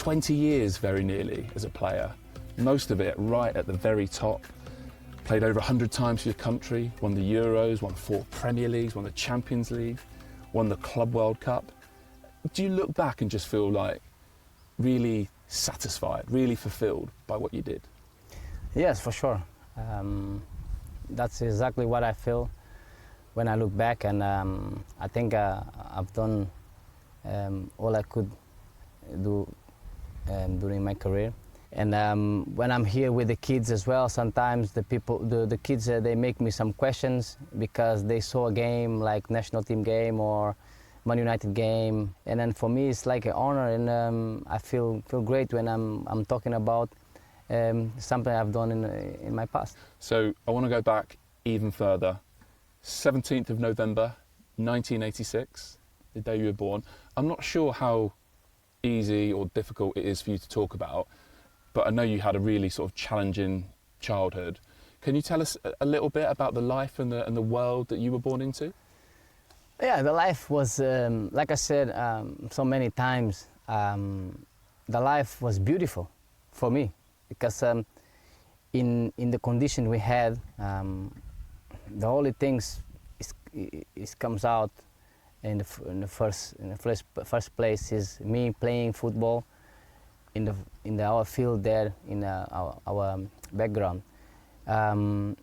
20 years very nearly as a player, most of it right at the very top. Played over 100 times for your country, won the Euros, won 4 Premier Leagues, won the Champions League, won the Club World Cup. Do you look back and just feel like really satisfied, really fulfilled by what you did? Yes, for sure. That's exactly what I feel when I look back, and I think I've done all I could do during my career. And when I'm here with the kids as well, sometimes the kids, they make me some questions because they saw a game like national team game or Man United game, and then for me it's like an honor, and I feel great when I'm talking about something I've done in my past. So I want to go back even further. 17th of November 1986, the day you were born. I'm not sure how easy or difficult it is for you to talk about, but I know you had a really sort of challenging childhood. Can you tell us a little bit about the life and the world that you were born into? Yeah, the life was, like I said so many times, the life was beautiful for me because in the condition we had, the only things is comes out in the first place is me playing football in our field there in our background, and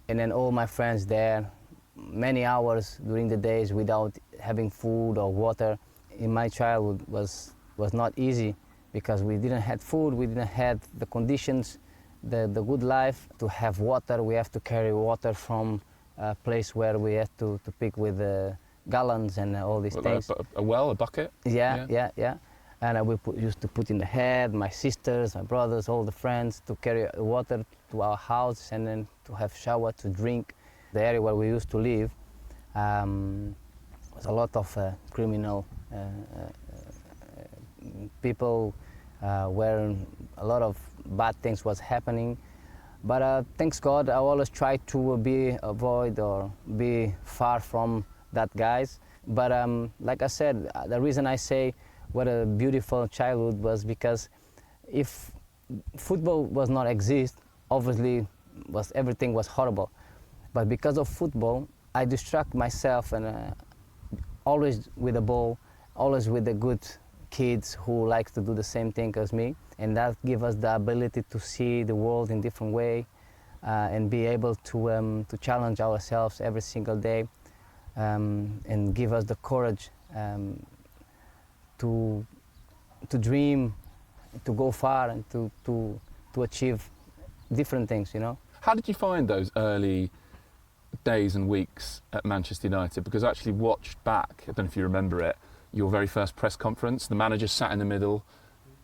then all my friends there, many hours during the days without having food or water. In my childhood was not easy because we didn't have food, we didn't have the conditions, the good life. To have water, we have to carry water from a place where we had to pick with gallons and all these things. A well, a bucket? Yeah. And we used to put in the head, my sisters, my brothers, all the friends, to carry water to our house and then to have shower, to drink. The area where we used to live was a lot of criminal people, where a lot of bad things was happening. But thanks God, I always try to avoid or be far from that guys. But like I said, the reason I say what a beautiful childhood was because if football was not exist, obviously everything was horrible. But because of football, I distract myself and always with the ball, always with the good kids who like to do the same thing as me. And that gives us the ability to see the world in a different way and be able to challenge ourselves every single day and give us the courage to dream, to go far and to achieve different things, you know. How did you find those early days and weeks at Manchester United? Because I actually watched back, I don't know if you remember it, your very first press conference. The manager sat in the middle.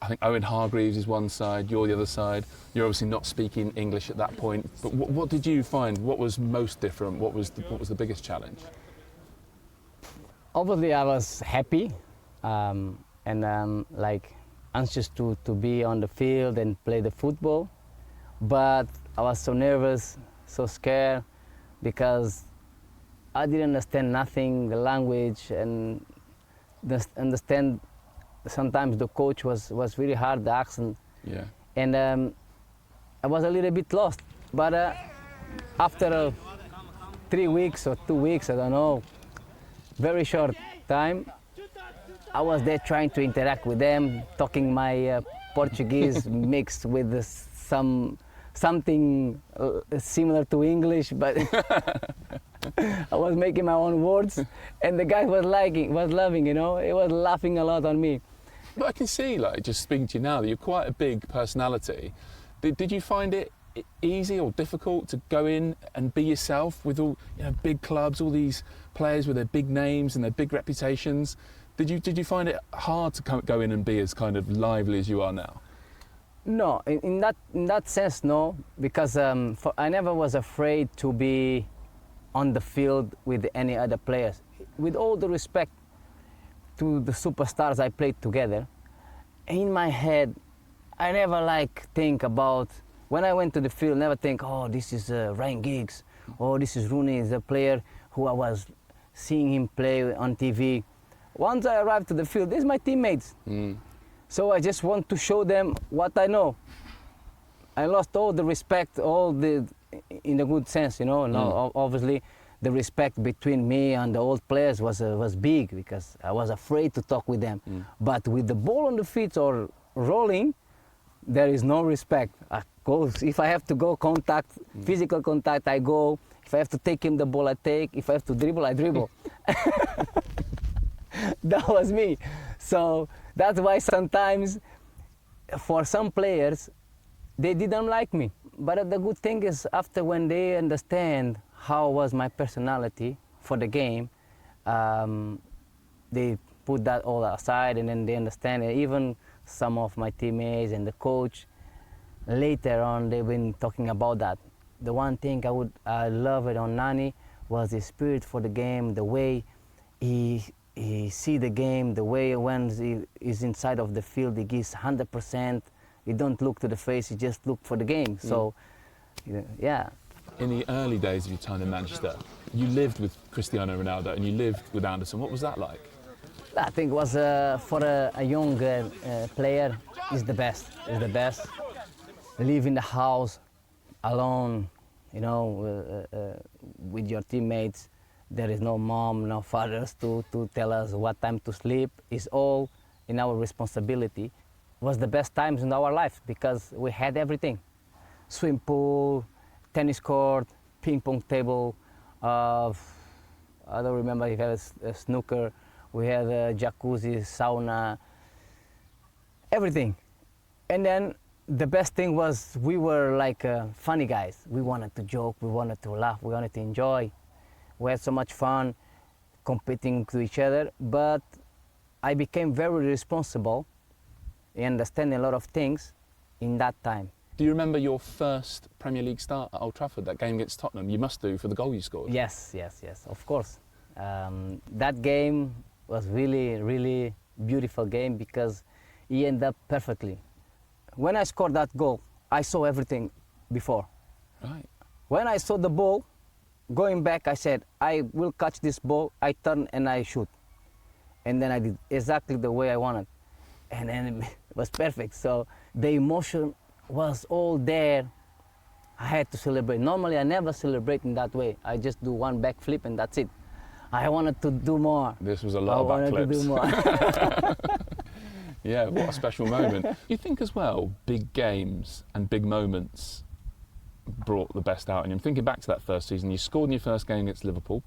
I think Owen Hargreaves is one side, you're the other side. You're obviously not speaking English at that point. But what did you find? What was most different? What was the biggest challenge? Obviously, I was happy and like anxious to be on the field and play the football. But I was so nervous, so scared, because I didn't understand nothing, the language, and understand. Sometimes the coach was really hard, the accent. Yeah. And I was a little bit lost. But after 3 weeks or 2 weeks, I don't know, very short time, I was there trying to interact with them, talking my Portuguese mixed with something similar to English, but I was making my own words, and the guy was loving, you know. He was laughing a lot on me. But I can see, like, just speaking to you now, that you're quite a big personality. Did you find it easy or difficult to go in and be yourself with all, you know, big clubs, all these players with their big names and their big reputations? Did you find it hard to go in and be as kind of lively as you are now? No, in that sense, no, because I never was afraid to be on the field with any other players. With all the respect to the superstars I played together, in my head, I never think about, when I went to the field, never think, oh, this is Ryan Giggs, or this is Rooney, the player who I was seeing him play on TV. Once I arrived to the field, these are my teammates. So I just want to show them what I know. I lost all the respect, in a good sense, you know. No, obviously, the respect between me and the old players was big because I was afraid to talk with them. But with the ball on the feet or rolling, there is no respect. I go, if I have to go contact, physical contact, I go. If I have to take him the ball, I take. If I have to dribble, I dribble. That was me. So that's why sometimes, for some players, they didn't like me. But the good thing is, after when they understand how was my personality for the game, they put that all aside, and then they understand it. Even some of my teammates and the coach, later on, they've been talking about that. The one thing I love it on Nani was his spirit for the game, the way he see the game, the way when he is inside of the field, he gives 100%. He don't look to the face, he just look for the game. So, yeah. In the early days of your time in Manchester, you lived with Cristiano Ronaldo and you lived with Anderson. What was that like? I think it was for a young player, is the best. Is the best. Live in the house alone, you know, with your teammates. There is no mom, no fathers to tell us what time to sleep. It's all in our responsibility. It was the best times in our life because we had everything. Swim pool, tennis court, ping pong table. I don't remember if we had a snooker. We had a jacuzzi, sauna, everything. And then the best thing was we were like funny guys. We wanted to joke, we wanted to laugh, we wanted to enjoy. We had so much fun competing to each other, but I became very responsible in understanding a lot of things in that time. Do you remember your first Premier League start at Old Trafford, that game against Tottenham? You must do, for the goal you scored. Yes, of course. That game was really beautiful game because he ended up perfectly. When I scored that goal, I saw everything before. Right. When I saw the ball going back, I said, I will catch this ball, I turn and I shoot. And then I did exactly the way I wanted. And then it was perfect. So the emotion was all there. I had to celebrate. Normally I never celebrate in that way. I just do one backflip and that's it. I wanted to do more. This was a lot of backflips. I wanted to do more. Yeah, what a special moment. You think as well, big games and big moments brought the best out in you. I'm thinking back to that first season. You scored in your first game against Liverpool.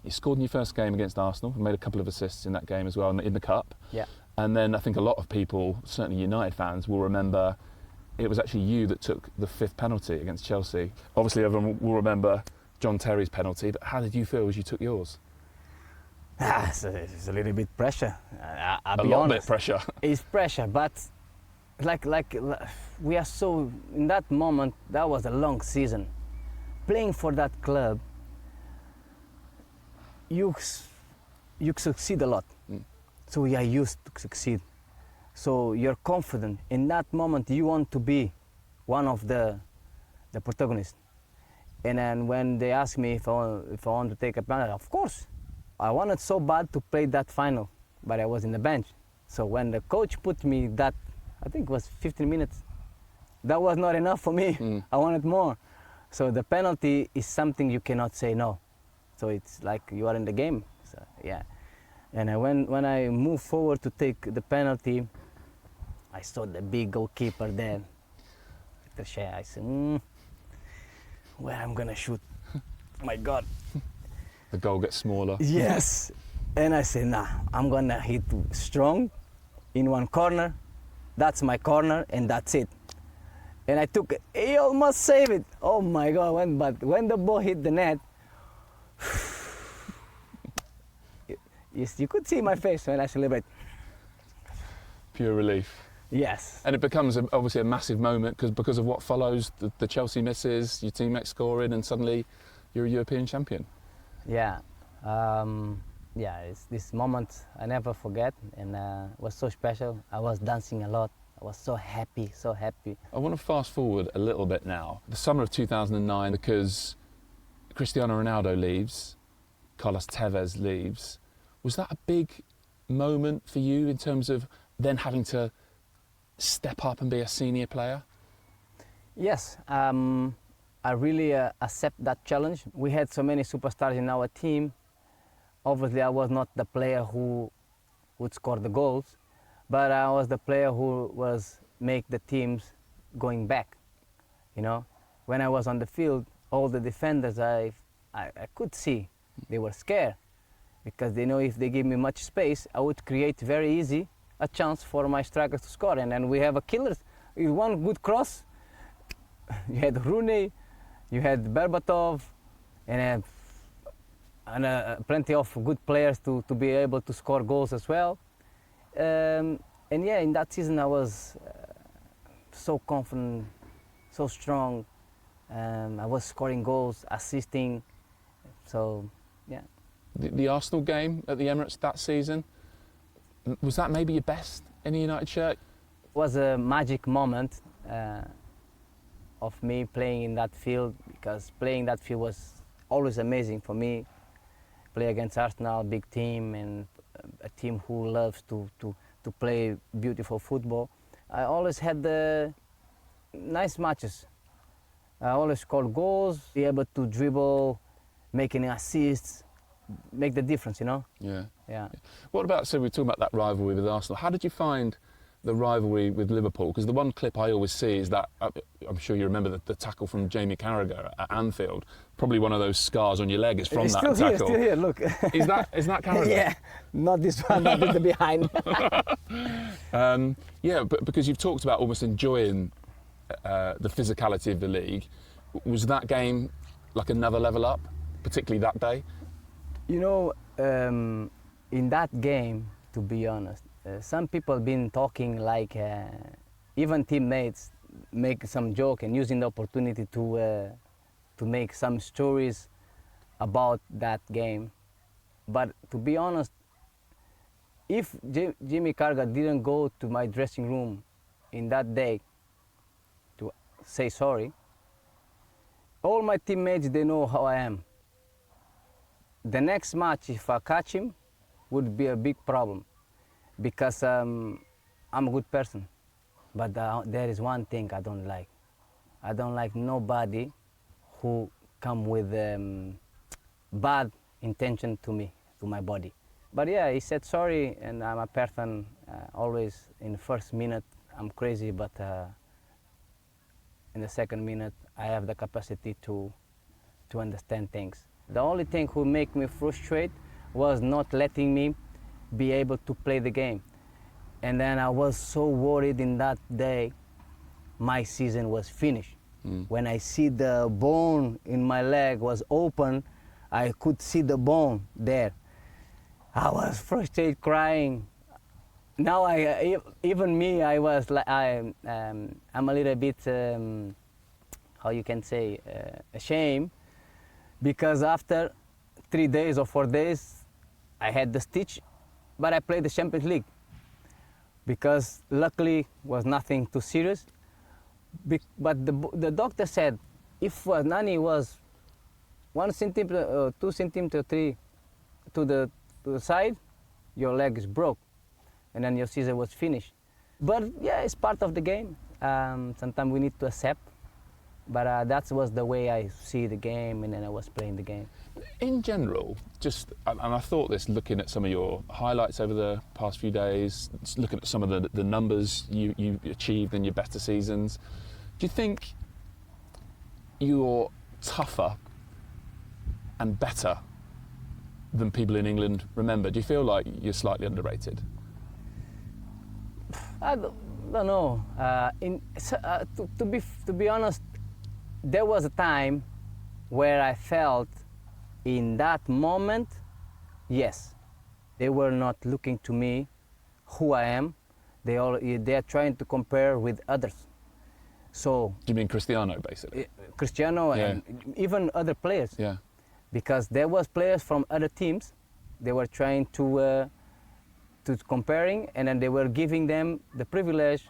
You scored in your first game against Arsenal and made a couple of assists in that game as well in the Cup. Yeah. And then I think a lot of people, certainly United fans, will remember it was actually you that took the 5th penalty against Chelsea. Obviously everyone will remember John Terry's penalty, but how did you feel as you took yours? It's a little bit pressure. I'll be a lot honest. Bit pressure. It's pressure, but like we are so, in that moment, that was a long season. Playing for that club, you succeed a lot. So we are used to succeed. So you're confident. In that moment, you want to be one of the protagonists. And then when they asked me if I want to take a penalty, of course. I wanted so bad to play that final, but I was in the bench. So when the coach put me that, I think it was 15 minutes, that was not enough for me. I wanted more. So the penalty is something you cannot say no. So it's like you are in the game. So, yeah. And when I moved forward to take the penalty, I saw the big goalkeeper there. The share. I said, where I'm gonna shoot? My God. The goal gets smaller. Yes. And I said, nah, I'm gonna hit strong in one corner. That's my corner, and that's it. And I took it. He almost saved it. Oh my God! But when the ball hit the net, you could see my face when I celebrate. Pure relief. Yes. And it becomes obviously a massive moment because of what follows, the Chelsea misses, your teammate scoring, and suddenly you're a European champion. Yeah. It's this moment I never forget, and it was so special. I was dancing a lot. I was so happy, so happy. I want to fast forward a little bit now. The summer of 2009, because Cristiano Ronaldo leaves, Carlos Tevez leaves. Was that a big moment for you in terms of then having to step up and be a senior player? Yes, I really accept that challenge. We had so many superstars in our team. Obviously, I was not the player who would score the goals, but I was the player who was make the teams going back. You know, when I was on the field, all the defenders I could see they were scared because they know if they give me much space, I would create very easy a chance for my strikers to score. And then we have a killer. With one good cross, you had Rooney, you had Berbatov, and plenty of good players to be able to score goals as well. And yeah, in that season I was so confident, so strong. I was scoring goals, assisting. So, yeah. The Arsenal game at the Emirates that season, was that maybe your best in a United shirt? It was a magic moment of me playing in that field, because playing that field was always amazing for me. Play against Arsenal, big team, and a team who loves to play beautiful football. I always had the nice matches. I always scored goals, be able to dribble, making assists, make the difference, you know? Yeah. Yeah. What about, so we're talking about that rivalry with Arsenal. How did you find the rivalry with Liverpool? Because the one clip I always see is that, I'm sure you remember the tackle from Jamie Carragher at Anfield. Probably one of those scars on your leg is from It's that still tackle. Still here, look. Is that Carragher? Yeah, not this one, not the behind. Yeah, but because you've talked about almost enjoying the physicality of the league, was that game like another level up, particularly that day? You know, in that game, to be honest, some people been talking like, even teammates make some joke and using the opportunity to make some stories about that game. But to be honest, if Jamie Carragher didn't go to my dressing room in that day to say sorry, all my teammates, they know how I am. The next match, if I catch him, would be a big problem, because I'm a good person. But there is one thing I don't like. I don't like nobody who come with bad intention to me, to my body. But yeah, he said sorry, and I'm a person, always in the first minute I'm crazy, but in the second minute I have the capacity to understand things. The only thing who made me frustrated was not letting me be able to play the game. And then I was so worried in that day, my season was finished. When I see the bone in my leg was open, I could see the bone there. I was frustrated, crying. Now even me, I was like, I'm a little bit, how you can say, ashamed, because after 3 days or 4 days, I had the stitch, but I played the Champions League, because luckily was nothing too serious. But the doctor said, if Nani was 1 centimeter, 2 centimeter, 3 to the side, your leg is broke, and then your season was finished. But yeah, it's part of the game. Sometimes we need to accept. But that was the way I see the game, and then I was playing the game. In general, and I thought this looking at some of your highlights over the past few days, looking at some of the numbers you achieved in your better seasons, do you think you're tougher and better than people in England remember? Do you feel like you're slightly underrated? I don't know. To be honest, there was a time where I felt in that moment, yes, they were not looking to me who I am. They are trying to compare with others. So Do you mean Cristiano, basically? Cristiano, Yeah. and even other players. Yeah. Because there was players from other teams, they were trying to comparing, and then they were giving them the privilege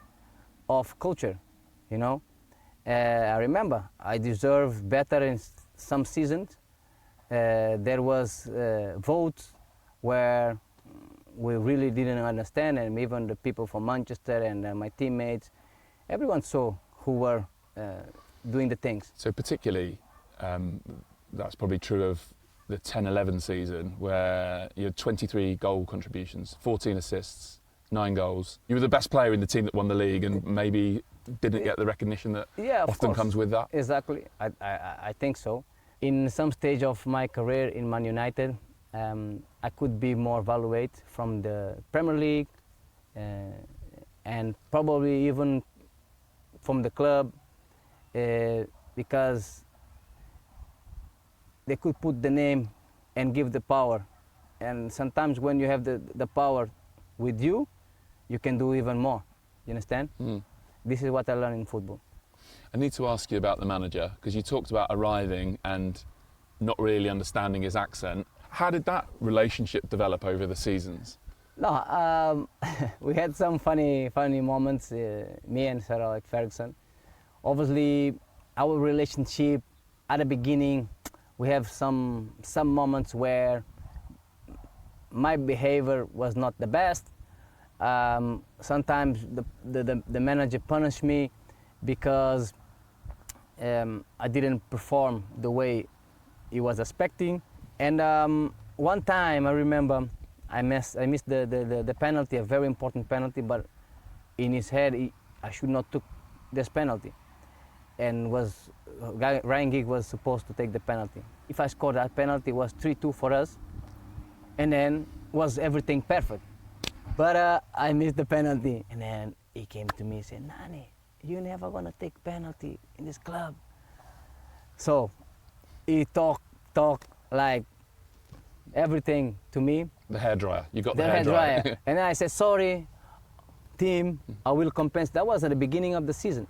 of culture, you know. I remember I deserved better in some seasons. There was votes where we really didn't understand, and even the people from Manchester and my teammates, everyone saw who were doing the things. So particularly, that's probably true of the 10-11 season, where you had 23 goal contributions, 14 assists, 9 goals. You were the best player in the team that won the league, and maybe didn't get the recognition that often comes with that. Exactly, I think so. In some stage of my career in Man United, I could be more evaluated from the Premier League and probably even from the club, because they could put the name and give the power. And sometimes when you have the power with you, you can do even more. You understand? Mm. This is what I learned in football. I need to ask you about the manager, because you talked about arriving and not really understanding his accent. How did that relationship develop over the seasons? No, we had some funny moments, me and Sir Alex Ferguson. Obviously, our relationship at the beginning, we have some moments where my behavior was not the best. Sometimes the manager punished me because I didn't perform the way he was expecting. And one time I remember I missed the penalty, a very important penalty, but in his head I should not took this penalty, and Ryan Giggs was supposed to take the penalty. If I scored that penalty, it was 3-2 for us, and then was everything perfect. But I missed the penalty, and then he came to me and said, "Nani, you're never gonna take penalty in this club." So he talked like everything to me. The hairdryer. You got the hairdryer. And I said, "Sorry, team, I will compensate." That was at the beginning of the season.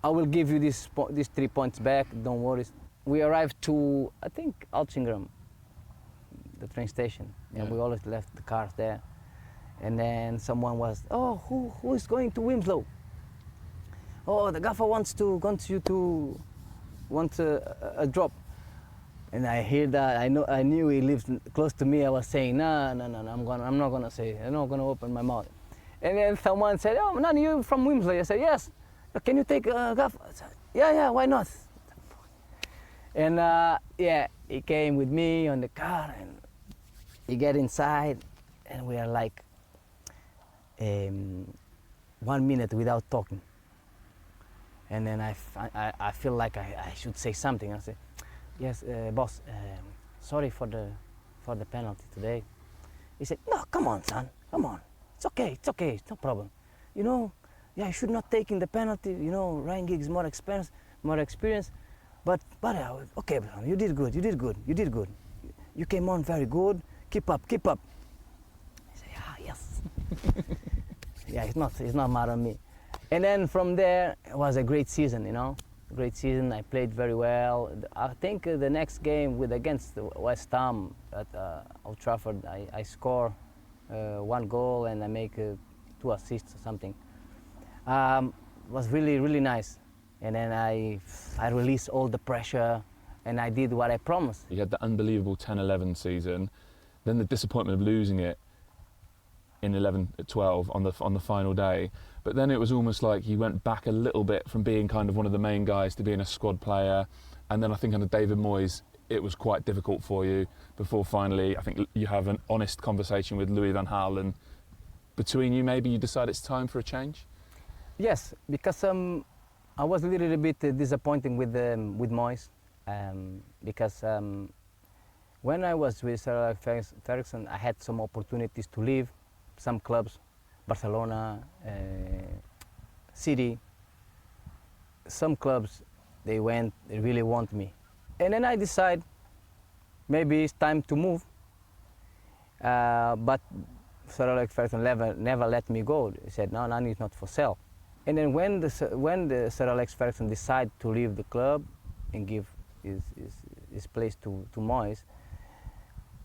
"I will give you these 3 points back, don't worry." We arrived to, I think, Altrincham, the train station, and we always left the cars there. And then someone was, "Oh, who is going to Winslow? Oh, the gaffer wants you to a drop." And I hear that. I knew he lives close to me. I was saying, no, I'm not gonna say. I'm not gonna open my mouth. And then someone said, "Oh, Nani, you from Winslow?" I said, "Yes." "Can you take a gaffer?" I said, yeah, why not? And he came with me on the car, and he get inside, and we are like 1 minute without talking. And then I feel like I should say something. I say, "Yes, boss, sorry for the penalty today." He said, "No, come on, son, come on. It's okay, it's no problem. You know, you should not take in the penalty. You know, Ryan Giggs more experience. But okay, you did good. You came on very good. Keep up." I said, "Yes." Yeah, it's not mad on me. And then from there, it was a great season, you know. Great season. I played very well. I think the next game against West Ham at Old Trafford, I score 1 goal and I make 2 assists or something. Was really, really nice. And then I released all the pressure, and I did what I promised. You had the unbelievable 10-11 season, then the disappointment of losing it in 11-12 on the final day. But then it was almost like you went back a little bit from being kind of one of the main guys to being a squad player. And then I think under David Moyes, it was quite difficult for you before finally, I think you have an honest conversation with Louis van Gaal, and between you, maybe you decide it's time for a change? Yes, because I was a little bit disappointed with Moyes, because when I was with Sir Alex Ferguson, I had some opportunities to leave some clubs, Barcelona, City. Some clubs, they really want me. And then I decide maybe it's time to move. But Sir Alex Ferguson never let me go. He said, "No, Nani is not for sale." And then when the Sir Alex Ferguson decided to leave the club and give his place to Moyes,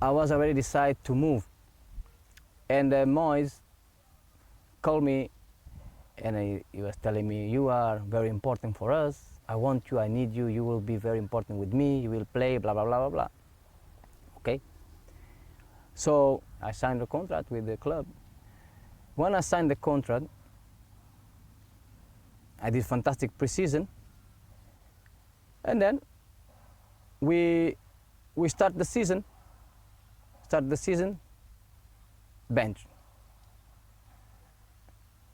I was already decided to move. And Moyes called me, and he was telling me, "You are very important for us. I want you, I need you, you will be very important with me, you will play, blah, blah, blah, blah, blah." Okay. So I signed a contract with the club. When I signed the contract, I did fantastic pre-season, and then we start the season. Bench.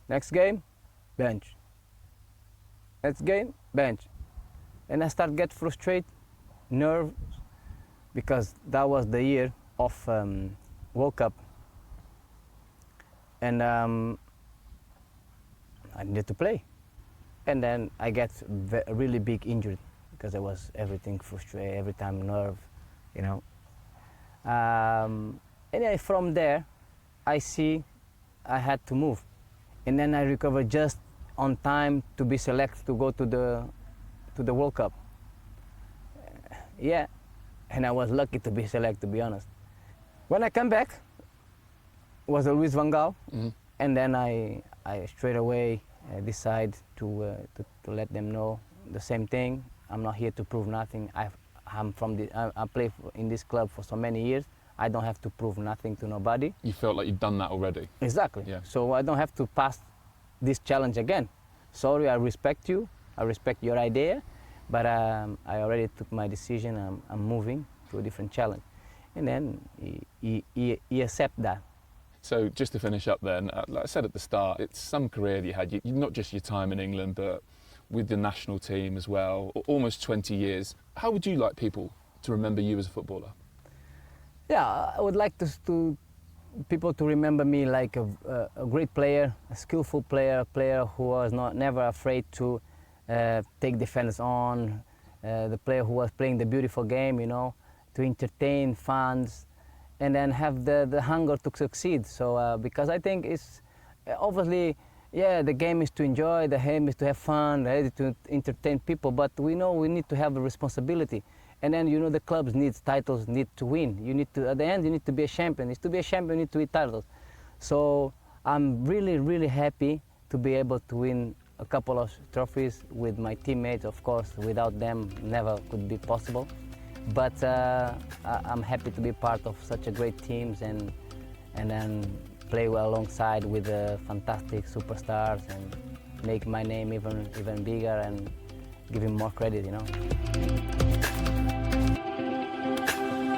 Next game, bench. Next game, bench. And I start get frustrated, nerves, because that was the year of World Cup. And I needed to play. And then I get a really big injury because I was everything frustrated, every time nerve, you know. Anyway, from there, I see I had to move. And then I recovered just on time to be selected to go to the World Cup. Yeah, and I was lucky to be selected, to be honest. When I come back, was Luis van Gaal, and then I straight away decide to let them know the same thing. I'm not here to prove nothing. I play in this club for so many years. I don't have to prove nothing to nobody. You felt like you'd done that already? Exactly. Yeah. So I don't have to pass this challenge again. Sorry, I respect you. I respect your idea, but I already took my decision. I'm moving to a different challenge. And then he accepted that. So just to finish up then, like I said at the start, it's some career that you had, not just your time in England, but with the national team as well, almost 20 years. How would you like people to remember you as a footballer? Yeah, I would like people to remember me like a great player, a skillful player, a player who was never afraid to take defenders on, the player who was playing the beautiful game, you know, to entertain fans, and then have the hunger to succeed. So because I think it's obviously, yeah, the game is to enjoy, the game is to have fun, ready to entertain people, but we know we need to have a responsibility. And then, you know, the clubs need titles, need to win. You need to, at the end, you need to be a champion. To be a champion, you need to win titles. So I'm really, really happy to be able to win a couple of trophies with my teammates. Of course, without them, never could be possible. But I'm happy to be part of such a great teams and then play well alongside with the fantastic superstars and make my name even bigger and give him more credit, you know.